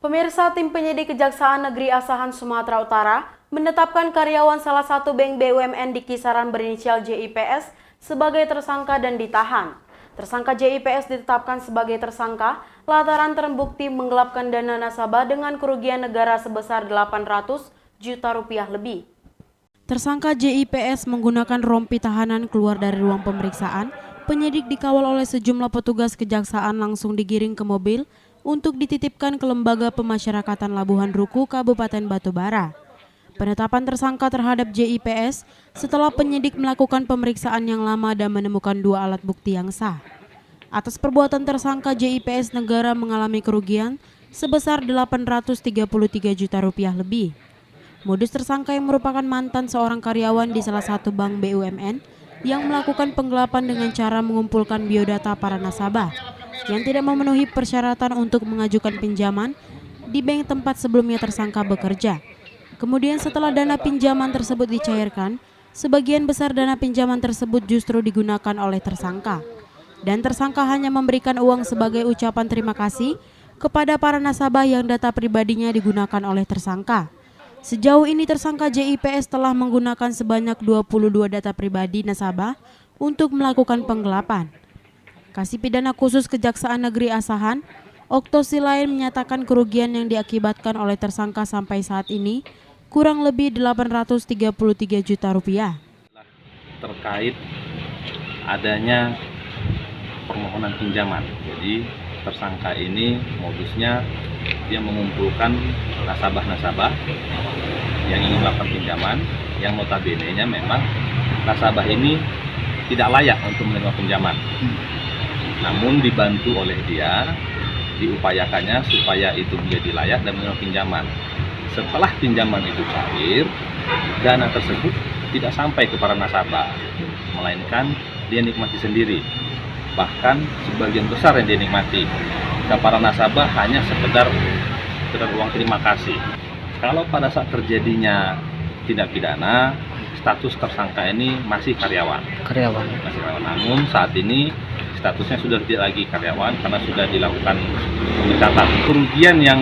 Pemirsa, tim penyidik Kejaksaan Negeri Asahan Sumatera Utara menetapkan karyawan salah satu bank BUMN di kisaran berinisial JIPS sebagai tersangka dan ditahan. Tersangka JIPS ditetapkan sebagai tersangka lantaran terbukti menggelapkan dana nasabah dengan kerugian negara sebesar 800 juta rupiah lebih. Tersangka JIPS menggunakan rompi tahanan keluar dari ruang pemeriksaan. Penyidik dikawal oleh sejumlah petugas kejaksaan langsung digiring ke mobil untuk dititipkan ke Lembaga Pemasyarakatan Labuhan Ruku, Kabupaten Batubara. Penetapan tersangka terhadap JIPS setelah penyidik melakukan pemeriksaan yang lama dan menemukan 2 alat bukti yang sah. Atas perbuatan tersangka JIPS, negara mengalami kerugian sebesar 833 juta rupiah lebih. Modus tersangka yang merupakan mantan seorang karyawan di salah satu bank BUMN yang melakukan penggelapan dengan cara mengumpulkan biodata para nasabah yang tidak memenuhi persyaratan untuk mengajukan pinjaman di bank tempat sebelumnya tersangka bekerja. Kemudian setelah dana pinjaman tersebut dicairkan, sebagian besar dana pinjaman tersebut justru digunakan oleh tersangka. Dan tersangka hanya memberikan uang sebagai ucapan terima kasih kepada para nasabah yang data pribadinya digunakan oleh tersangka. Sejauh ini tersangka JIPS telah menggunakan sebanyak 22 data pribadi nasabah untuk melakukan penggelapan. Kasih Pidana Khusus Kejaksaan Negeri Asahan, Okto Silain menyatakan kerugian yang diakibatkan oleh tersangka sampai saat ini kurang lebih 833 juta rupiah. Terkait adanya permohonan pinjaman, jadi tersangka ini modusnya dia mengumpulkan nasabah-nasabah yang ingin melakukan pinjaman, yang notabene-nya memang nasabah ini tidak layak untuk menerima pinjaman. Namun dibantu oleh dia, diupayakannya supaya itu menjadi layak dan menerima pinjaman. Setelah pinjaman itu cair, dana tersebut tidak sampai ke para nasabah, melainkan dia nikmati sendiri. Bahkan sebagian besar yang dia nikmati, dan para nasabah hanya sekedar uang terima kasih. Kalau pada saat terjadinya tindak pidana, status tersangka ini masih karyawan. Namun saat ini statusnya sudah tidak lagi karyawan karena sudah dilakukan pemecatan. Kerugian yang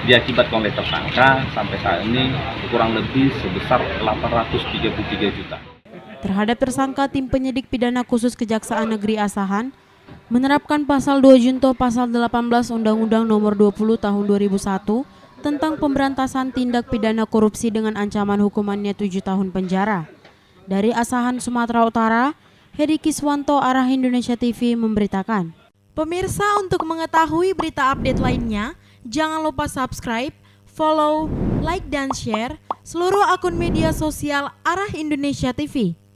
diakibatkan oleh tersangka sampai saat ini kurang lebih sebesar 833 juta. Terhadap tersangka, tim penyidik pidana khusus Kejaksaan Negeri Asahan menerapkan pasal 2 junto pasal 18 Undang-Undang Nomor 20 Tahun 2001 tentang pemberantasan tindak pidana korupsi dengan ancaman hukumannya 7 tahun penjara. Dari Asahan, Sumatera Utara, Hedi Kiswanto, Arah Indonesia TV memberitakan. Pemirsa, untuk mengetahui berita update lainnya, jangan lupa subscribe, follow, like, dan share seluruh akun media sosial Arah Indonesia TV.